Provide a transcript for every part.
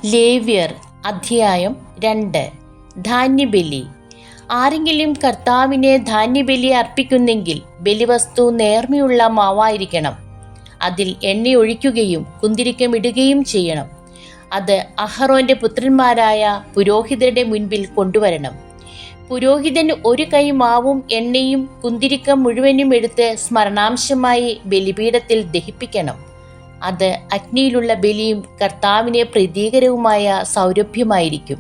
ലേവ്യർ അധ്യായം 2. ധാന്യബലി. ആരെങ്കിലും കർത്താവിന് ധാന്യബലി അർപ്പിക്കുന്നെങ്കിൽ ബലിവസ്തു നേർമയുള്ള മാവായിരിക്കണം. അതിൽ എണ്ണയൊഴിക്കുകയും കുന്തിരിക്കം ഇടുകയും ചെയ്യണം. അത് അഹറോന്റെ പുത്രന്മാരായ പുരോഹിതരുടെ മുൻപിൽ കൊണ്ടുവരണം. പുരോഹിതൻ ഒരു കൈ മാവും എണ്ണയും കുന്തിരിക്കം മുഴുവനും എടുത്ത് സ്മരണാംശമായി ബലിപീഠത്തിൽ ദഹിപ്പിക്കണം. അത് അഗ്നിയിലുള്ള ബലിയും കർത്താവിന് പ്രീതികരവുമായ സൗരഭ്യമായിരിക്കും.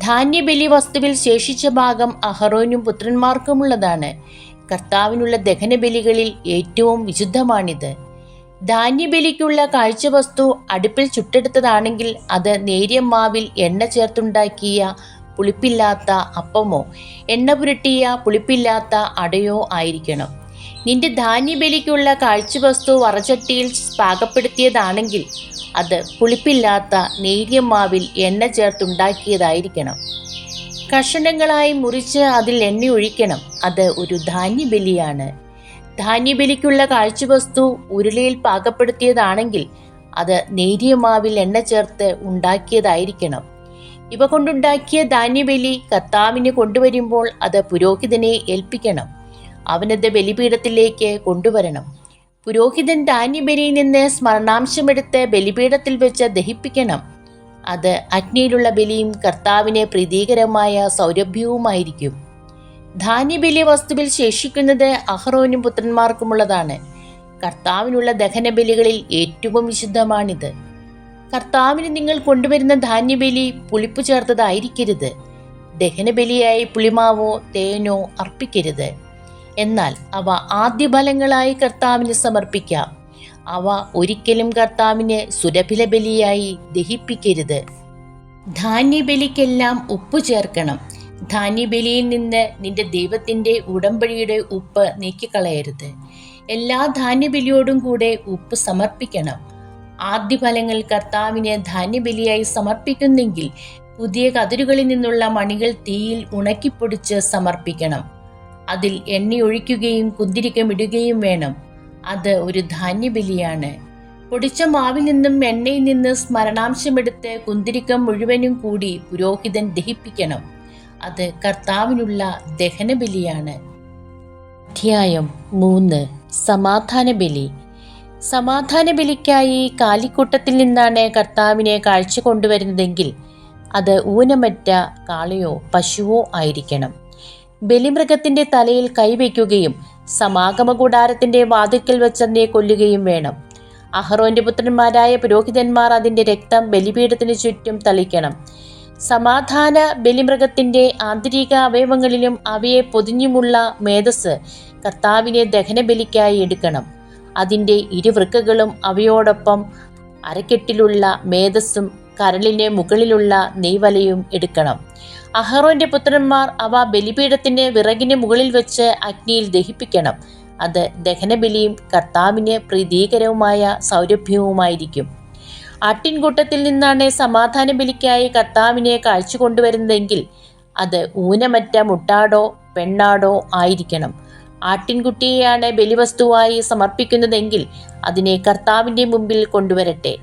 ധാന്യബലി വസ്തുവിൽ ശേഷിച്ച ഭാഗം അഹറോനും പുത്രന്മാർക്കുമുള്ളതാണ്. കർത്താവിനുള്ള ദഹനബലികളിൽ ഏറ്റവും വിശുദ്ധമാണിത്. ധാന്യബലിക്കുള്ള കാഴ്ചവസ്തു അടുപ്പിൽ ചുട്ടെടുത്തതാണെങ്കിൽ അത് നേരിയ മാവിൽ എണ്ണ ചേർത്തുണ്ടാക്കിയ പുളിപ്പില്ലാത്ത അപ്പമോ എണ്ണ പുരട്ടിയ പുളിപ്പില്ലാത്ത അടയോ ആയിരിക്കണം. നിന്റെ ധാന്യബലിക്കുള്ള കാഴ്ചവസ്തു വറചട്ടിയിൽ പാകപ്പെടുത്തിയതാണെങ്കിൽ അത് പുളിപ്പില്ലാത്ത നേരിയ മാവിൽ എണ്ണ ചേർത്തുണ്ടാക്കിയതായിരിക്കണം. കഷണങ്ങളായി മുറിച്ച് അതിൽ എണ്ണ ഒഴിക്കണം. അത് ഒരു ധാന്യബലിയാണ്. ധാന്യബലിക്കുള്ള കാഴ്ചവസ്തു ഉരുളയിൽ പാകപ്പെടുത്തിയതാണെങ്കിൽ അത് നേരിയ മാവിൽ എണ്ണ ചേർത്ത് ഉണ്ടാക്കിയതായിരിക്കണം. ഇവ കൊണ്ടുണ്ടാക്കിയ ധാന്യബലി കർത്താവിന് കൊണ്ടുവരുമ്പോൾ അത് പുരോഹിതനെ ഏൽപ്പിക്കണം. അവനത് ബലിപീഠത്തിലേക്ക് കൊണ്ടുവരണം. പുരോഹിതൻ ധാന്യബലിയിൽ നിന്ന് സ്മരണാംശമെടുത്ത് ബലിപീഠത്തിൽ വെച്ച് ദഹിപ്പിക്കണം. അത് അഗ്നിയിലുള്ള ബലിയും കർത്താവിന് പ്രീതികരമായ സൗരഭ്യവുമായിരിക്കും. ധാന്യബലി വസ്തുവിൽ ശേഷിക്കുന്നത് അഹറോനും പുത്രന്മാർക്കുമുള്ളതാണ്. കർത്താവിനുള്ള ദഹനബലികളിൽ ഏറ്റവും വിശുദ്ധമാണിത്. കർത്താവിന് നിങ്ങൾ കൊണ്ടുവരുന്ന ധാന്യബലി പുളിപ്പ് ചേർത്തതായിരിക്കരുത്. ദഹനബലിയായി പുളിമാവോ തേനോ അർപ്പിക്കരുത്. എന്നാൽ അവ ആദ്യഫലങ്ങളായി കർത്താവിന് സമർപ്പിക്കാം. അവ ഒരിക്കലും കർത്താവിന് സുരഭില ബലിയായി ദഹിപ്പിക്കരുത്. ധാന്യബലിക്കെല്ലാം ഉപ്പ് ചേർക്കണം. ധാന്യബലിയിൽ നിന്ന് നിന്റെ ദൈവത്തിൻ്റെ ഉടമ്പടിയുടെ ഉപ്പ് നീക്കിക്കളയരുത്. എല്ലാ ധാന്യബലിയോടും കൂടെ ഉപ്പ് സമർപ്പിക്കണം. ആദ്യഫലങ്ങൾ കർത്താവിന് ധാന്യബലിയായി സമർപ്പിക്കുന്നെങ്കിൽ പുതിയ കതിരുകളിൽ നിന്നുള്ള മണികൾ തീയിൽ ഉണക്കിപ്പൊടിച്ച് സമർപ്പിക്കണം. അതിൽ എണ്ണയൊഴിക്കുകയും കുന്തിരിക്കം ഇടുകയും വേണം. അത് ഒരു ധാന്യബലിയാണ്. പൊടിച്ച മാവിൽ നിന്നും എണ്ണയിൽ നിന്ന് സ്മരണാംശമെടുത്ത് കുന്തിരിക്കം മുഴുവനും കൂടി പുരോഹിതൻ ദഹിപ്പിക്കണം. അത് കർത്താവിനുള്ള ദഹനബലിയാണ്. അധ്യായം 3. സമാധാന ബലി. സമാധാന ബലിക്കായി കാലിക്കൂട്ടത്തിൽ നിന്നാണ് കർത്താവിനെ കാഴ്ച കൊണ്ടുവരുന്നതെങ്കിൽ അത് ഊനമറ്റ കാളയോ പശുവോ ആയിരിക്കണം. ബലിമൃഗത്തിന്റെ തലയിൽ കൈവയ്ക്കുകയും സമാഗമ കൂടാരത്തിന്റെ വാതിൽക്കൽ വെച്ചതിനെ കൊല്ലുകയും വേണം. അഹറോന്റെ പുത്രന്മാരായ പുരോഹിതന്മാർ അതിന്റെ രക്തം ബലിപീഠത്തിന് ചുറ്റും തളിക്കണം. സമാധാന ബലിമൃഗത്തിന്റെ ആന്തരിക അവയവങ്ങളിലും അവയെ പൊതിഞ്ഞുമുള്ള മേധസ് കർത്താവിനെ ദഹനബലിക്കായി എടുക്കണം. അതിൻ്റെ ഇരുവൃക്കകളും അവയോടൊപ്പം അരക്കെട്ടിലുള്ള മേധസ്സും കരളിന് മുകളിലുള്ള നെയ്വലയും എടുക്കണം. അഹറോന്റെ പുത്രന്മാർ അവ ബലിപീഠത്തിന്റെ വിറകിന് മുകളിൽ വെച്ച് അഗ്നിയിൽ ദഹിപ്പിക്കണം. അത് ദഹനബലിയും കർത്താവിന് പ്രീതികരവുമായ സൗരഭ്യവുമായിരിക്കും. ആട്ടിൻകൂട്ടത്തിൽ നിന്നാണ് സമാധാന ബലിക്കായി കർത്താവിനെ കാഴ്ച കൊണ്ടുവരുന്നതെങ്കിൽ അത് ഊനമറ്റ മുട്ടാടോ പെണ്ണാടോ ആയിരിക്കണം. ആട്ടിൻകുട്ടിയെയാണ് ബലിവസ്തുവായി സമർപ്പിക്കുന്നതെങ്കിൽ അതിനെ കർത്താവിൻ്റെ മുമ്പിൽ കൊണ്ടുവരട്ടെ.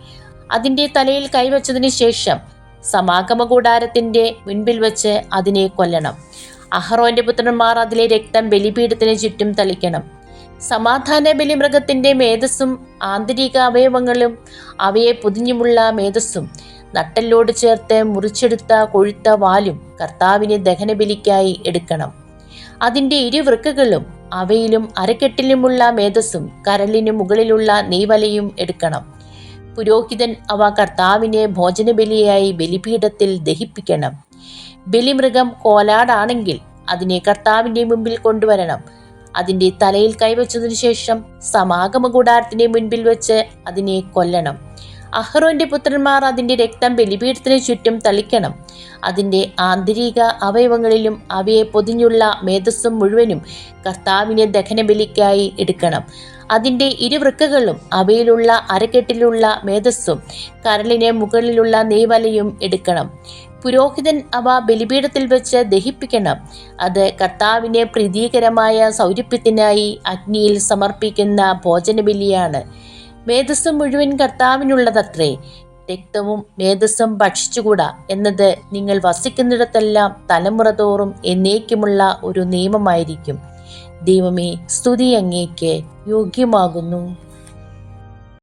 അതിൻ്റെ തലയിൽ കൈവച്ചതിന് ശേഷം സമാഗമ കൂടാരത്തിൻ്റെ മുൻപിൽ വെച്ച് അതിനെ കൊല്ലണം. അഹറോന്റെ പുത്രന്മാർ അതിലെ രക്തം ബലിപീഠത്തിന് ചുറ്റും തളിക്കണം. സമാധാന ബലിമൃഗത്തിൻ്റെ മേധസ്സും ആന്തരിക അവയവങ്ങളും അവയെ പൊതിഞ്ഞുമുള്ള മേധസ്സും നട്ടെല്ലോട് ചേർത്ത് മുറിച്ചെടുത്ത കൊഴുത്ത വാലും കർത്താവിന് ദഹനബലിക്കായി എടുക്കണം. അതിൻ്റെ ഇരുവൃക്കകളും അവയിലും അരക്കെട്ടിലുമുള്ള മേധസ്സും കരളിനു മുകളിലുള്ള നെയ്വലയും എടുക്കണം. പുരോഹിതൻ അവ കർത്താവിനെ ഭോജനബലിയായി ബലിപീഠത്തിൽ ദഹിപ്പിക്കണം. ബലിമൃഗം കോലാടാണെങ്കിൽ അതിനെ കർത്താവിൻ്റെ മുമ്പിൽ കൊണ്ടുവരണം. അതിൻ്റെ തലയിൽ കൈവച്ചതിനു ശേഷം സമാഗമ കൂടാരത്തിൻ്റെ മുൻപിൽ വെച്ച് അതിനെ കൊല്ലണം. അഹറോന്റെ പുത്രന്മാർ അതിൻ്റെ രക്തം ബലിപീഠത്തിന് ചുറ്റും തളിക്കണം. അതിൻ്റെ ആന്തരിക അവയവങ്ങളിലും അവയെ പൊതിഞ്ഞുള്ള മേധസ്സും മുഴുവനും കർത്താവിനെ ദഹനബലിക്കായി എടുക്കണം. അതിൻ്റെ ഇരുവൃക്കകളും അവയിലുള്ള അരക്കെട്ടിലുള്ള മേധസ്സും കരളിന് മുകളിലുള്ള നെയ്വലയും എടുക്കണം. പുരോഹിതൻ അവ ബലിപീഠത്തിൽ വെച്ച് ദഹിപ്പിക്കണം. അത് കർത്താവിന് പ്രീതികരമായ സൗരഭ്യത്തിനായി അഗ്നിയിൽ സമർപ്പിക്കുന്ന ഭോജനബലിയാണ്. മേധസ്സ് മുഴുവൻ കർത്താവിനുള്ളതത്രേ. രക്തവും മേധസ്സും ഭക്ഷിച്ചുകൂടാ എന്നത് നിങ്ങൾ വസിക്കുന്നിടത്തെല്ലാം തലമുറ തോറും എന്നേക്കുമുള്ള ഒരു നിയമമായിരിക്കും. ദൈവമേ, സ്തുതി അങ്ങേക്ക് യോഗ്യമാകുന്നു.